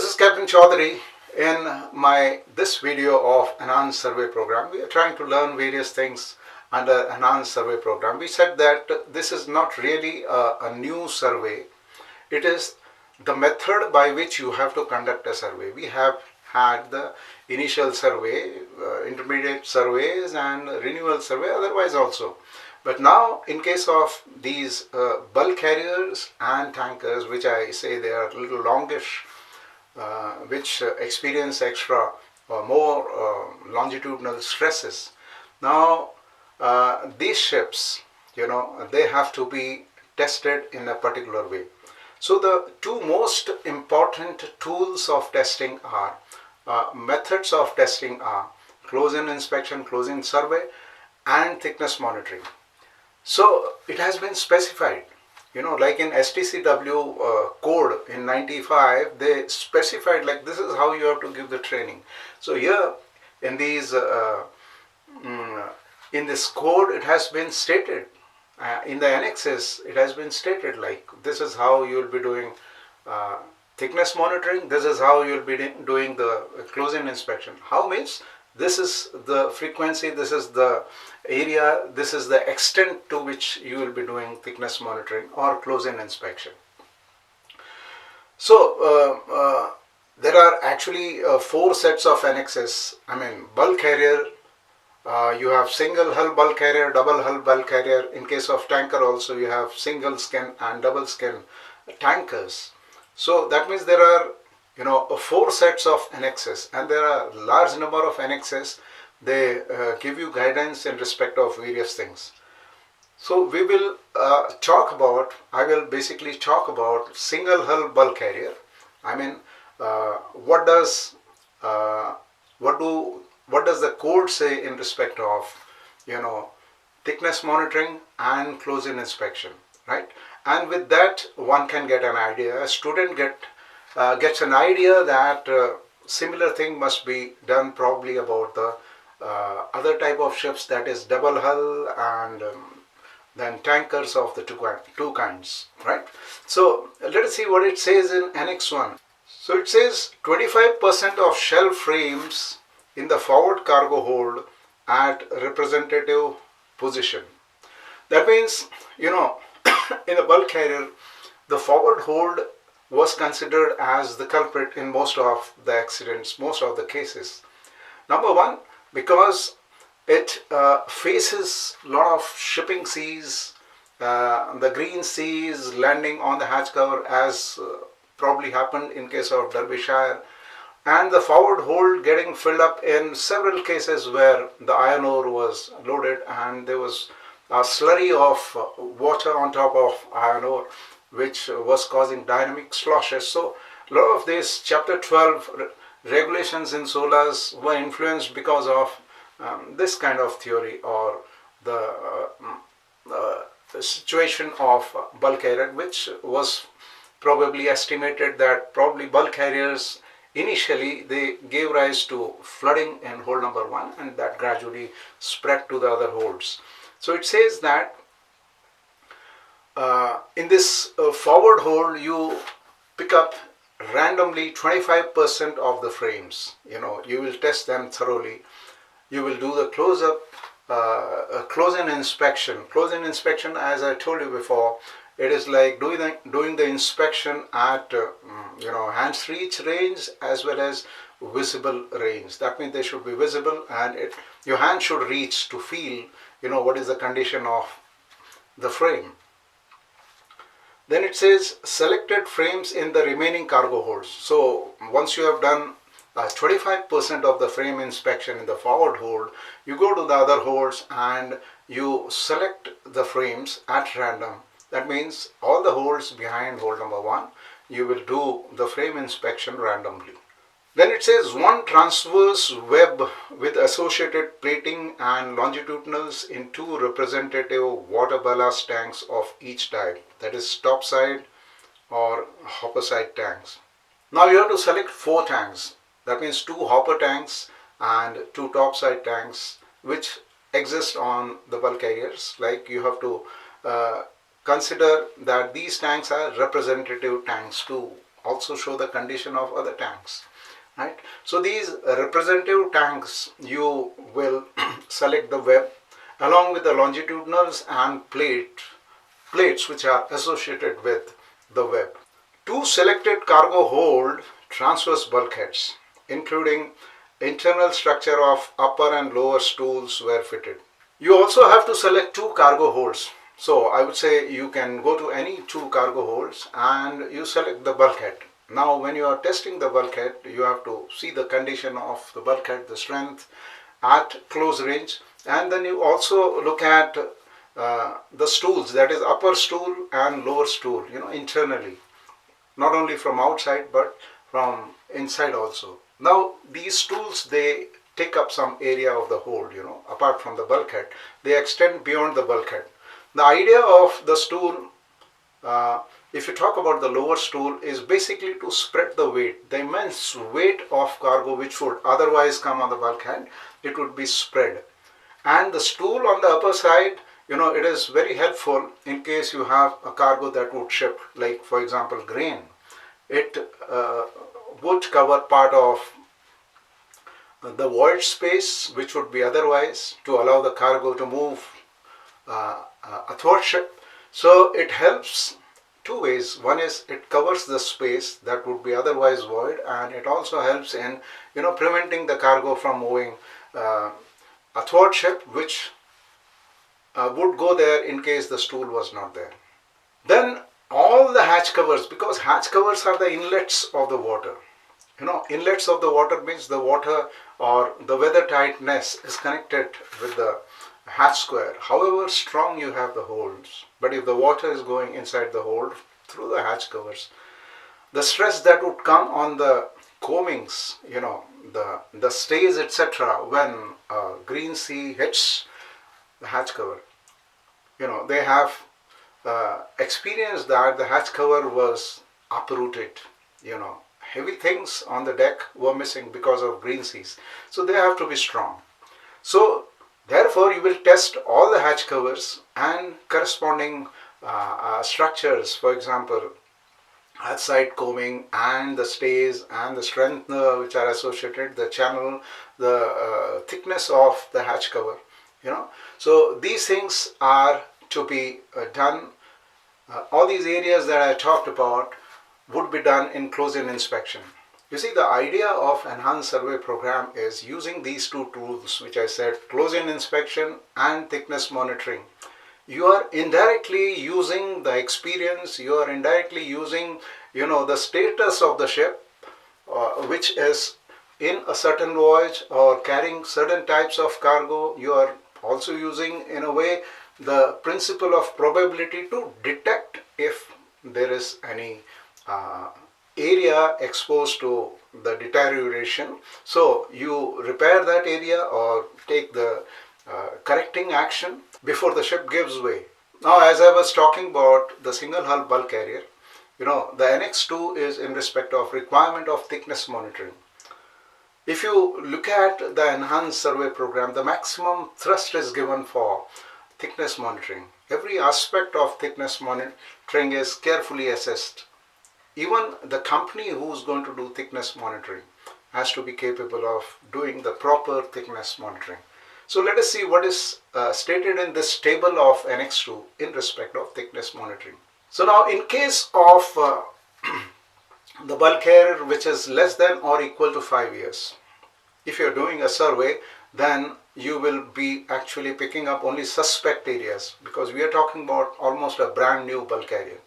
is Captain Chaudhary. In this video of Enhanced Survey Program, we are trying to learn various things under Enhanced Survey Program. We said that this is not really a new survey. It is the method by which you have to conduct a survey. We have had the initial survey, intermediate surveys and renewal survey otherwise also. But now in case of these bulk carriers and tankers, which I say they are a little longish, which experience extra or more longitudinal stresses. Now these ships, they have to be tested in a particular way. So the two most important tools of testing are, methods of testing are close-in inspection, close-in survey and thickness monitoring. So it has been specified, like in STCW code in 95, they specified like this is how you have to give the training. So here in these in this code it has been stated, in the annexes it has been stated like this is how you will be doing thickness monitoring, this is how you will be doing the close-in inspection. How means this is the frequency, this is the area, this is the extent to which you will be doing thickness monitoring or close-in inspection. So there are actually 4 sets of annexes. Bulk carrier, you have single hull bulk carrier, double hull bulk carrier. In case of tanker also you have single skin and double skin tankers. So that means there are 4 sets of annexes, and there are large number of annexes. They give you guidance in respect of various things. So we will I will basically talk about single hull bulk carrier. What does the code say in respect of thickness monitoring and close-in inspection, right? And with that one can get an idea. A student gets an idea that similar thing must be done probably about the other type of ships, that is double hull and then tankers of the two kinds, right? So let us see what it says in Annex 1. So it says 25% of shell frames in the forward cargo hold at representative position. That means, in a bulk carrier, the forward hold was considered as the culprit in most of the accidents, most of the cases. Number one, because it faces a lot of shipping seas, the green seas landing on the hatch cover, as probably happened in case of Derbyshire, and the forward hold getting filled up in several cases where the iron ore was loaded and there was a slurry of water on top of iron ore, which was causing dynamic sloshes. So a lot of these chapter 12 regulations in SOLAS were influenced because of this kind of theory, or the situation of bulk carrier, which was probably estimated that probably bulk carriers initially they gave rise to flooding in hold number 1, and that gradually spread to the other holds. So it says that in this forward hold you pick up randomly 25% of the frames. You will test them thoroughly. You will do the close-up close-in inspection. Close-in inspection, as I told you before, it is like doing the inspection at hands reach range as well as visible range. That means they should be visible and your hand should reach to feel what is the condition of the frame. Then it says selected frames in the remaining cargo holds. So once you have done 25% of the frame inspection in the forward hold, you go to the other holds and you select the frames at random. That means all the holds behind hold number 1, you will do the frame inspection randomly. Then it says one transverse web with associated plating and longitudinals in 2 representative water ballast tanks of each type, that is topside or hopper side tanks. Now you have to select 4 tanks. That means 2 hopper tanks and 2 topside tanks which exist on the bulk carriers. Like you have to consider that these tanks are representative tanks too. also show the condition of other tanks, right? So these representative tanks, you will select the web along with the longitudinals and plates which are associated with the web. Two selected cargo hold transverse bulkheads, including internal structure of upper and lower stools were fitted. You also have to select two cargo holds. So I would say you can go to any two cargo holds and you select the bulkhead. Now when you are testing the bulkhead, you have to see the condition of the bulkhead, the strength at close range, and then you also look at the stools, that is upper stool and lower stool, internally, not only from outside but from inside also. Now these stools, they take up some area of the hold, apart from the bulkhead. They extend beyond the bulkhead. The idea of the stool, if you talk about the lower stool, is basically to spread the weight, the immense weight of cargo which would otherwise come on the bulkhead, it would be spread. And the stool on the upper side, it is very helpful in case you have a cargo that would ship, like for example grain. It would cover part of the void space which would be otherwise to allow the cargo to move athwartship. So it helps two ways. One is it covers the space that would be otherwise void, and it also helps in preventing the cargo from moving athwartship, which would go there in case the stool was not there. Then all the hatch covers, because hatch covers are the inlets of the water. Inlets of the water means the water or the weather tightness is connected with the hatch square. However strong you have the holds, but if the water is going inside the hold through the hatch covers, the stress that would come on the coamings, the stays, etc., when green sea hits the hatch cover, they have experienced that the hatch cover was uprooted. Heavy things on the deck were missing because of green seas. So they have to be strong. So therefore you will test all the hatch covers and corresponding structures, for example, hatch side coaming and the stays and the strengthener which are associated, the channel, the thickness of the hatch cover. So these things are to be done. All these areas that I talked about would be done in close-in inspection. You see, the idea of enhanced survey program is using these two tools which I said, close-in inspection and thickness monitoring. You are indirectly using the experience, you are indirectly using the status of the ship, which is in a certain voyage or carrying certain types of cargo. You are also using, in a way, the principle of probability to detect if there is any area exposed to the deterioration. So you repair that area or take the correcting action before the ship gives way. Now, as I was talking about the single hull bulk carrier, the Annex 2 is in respect of requirement of thickness monitoring. If you look at the enhanced survey program, the maximum thrust is given for thickness monitoring. Every aspect of thickness monitoring is carefully assessed. Even the company who is going to do thickness monitoring has to be capable of doing the proper thickness monitoring. So let us see what is stated in this table of Annex 2 in respect of thickness monitoring. So now in case of the bulk carrier which is less than or equal to 5 years, if you are doing a survey, then you will be actually picking up only suspect areas, because we are talking about almost a brand new bulk carrier.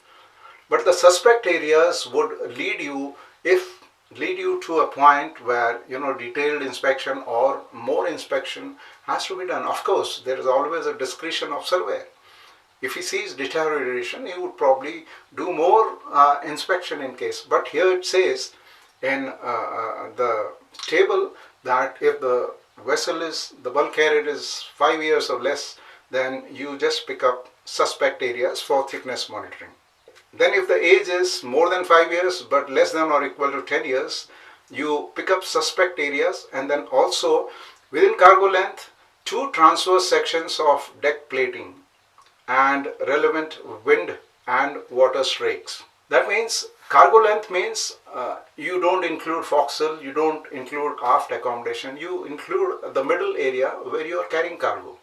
But the suspect areas would lead you to a point where detailed inspection or more inspection has to be done. Of course, there is always a discretion of surveyor. If he sees deterioration, he would probably do more inspection in case. But here it says in the table that if the the bulk carrier is 5 years or less, then you just pick up suspect areas for thickness monitoring. Then if the age is more than 5 years but less than or equal to 10 years, you pick up suspect areas, and then also within cargo length, 2 transverse sections of deck plating and relevant wind and water strakes. That means cargo length means you don't include forecastle, you don't include aft accommodation, you include the middle area where you are carrying cargo.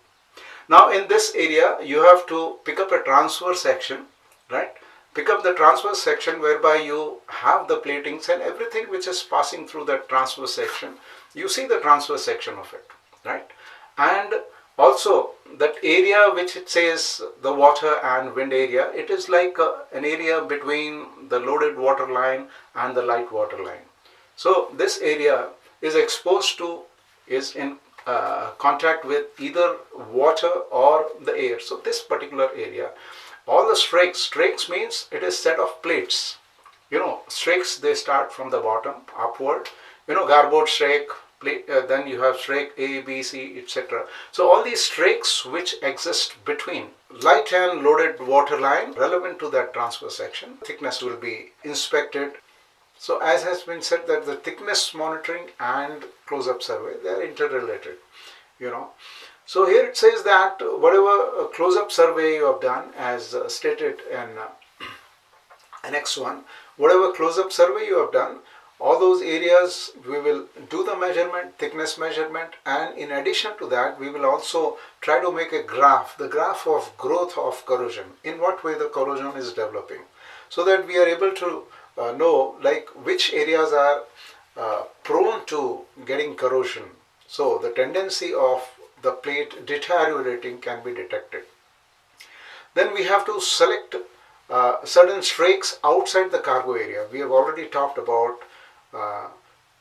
Now in this area you have to pick up a transfer section, right? Pick up the transfer section whereby you have the platings and everything which is passing through that transfer section. You see the transfer section of it, right? And also that area which it says the water and wind area, it is like an area between the loaded water line and the light water line. So this area is exposed to, is in contact with either water or the air. So this particular area, all the strakes means it is set of plates. Strakes, they start from the bottom upward. Garboard strake, then you have strake A, B, C, etc. So all these strakes which exist between light and loaded water line relevant to that transfer section, thickness will be inspected. So as has been said that the thickness monitoring and close-up survey, they are interrelated. So here it says that whatever close-up survey you have done, as stated in Annex 1, whatever close-up survey you have done, all those areas we will do the measurement, thickness measurement, and in addition to that we will also try to make a graph, the graph of growth of corrosion, in what way the corrosion is developing, so that we are able to know like which areas are prone to getting corrosion. So the tendency of the plate deteriorating can be detected. Then we have to select certain strakes outside the cargo area. We have already talked about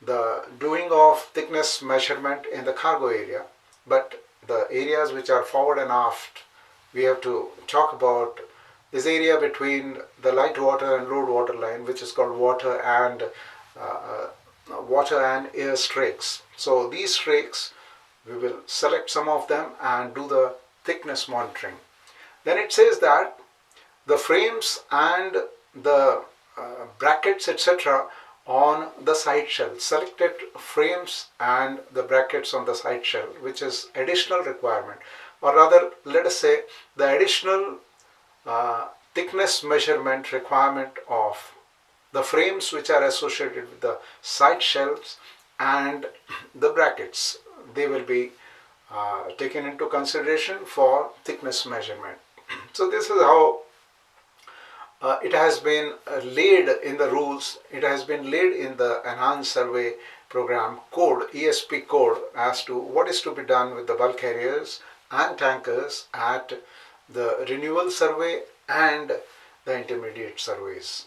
the doing of thickness measurement in the cargo area, but the areas which are forward and aft, we have to talk about this area between the light water and load water line, which is called water and air strakes. So these strakes, we will select some of them and do the thickness monitoring. Then it says that the frames and the brackets, etc., on the side shell, selected frames and the brackets on the side shell, which is additional requirement, or rather let us say the additional thickness measurement requirement of the frames which are associated with the side shells and the brackets. They will be taken into consideration for thickness measurement. So this is how it has been laid in the rules, it has been laid in the Enhanced Survey Program code, ESP code, as to what is to be done with the bulk carriers and tankers at the renewal survey and the intermediate surveys.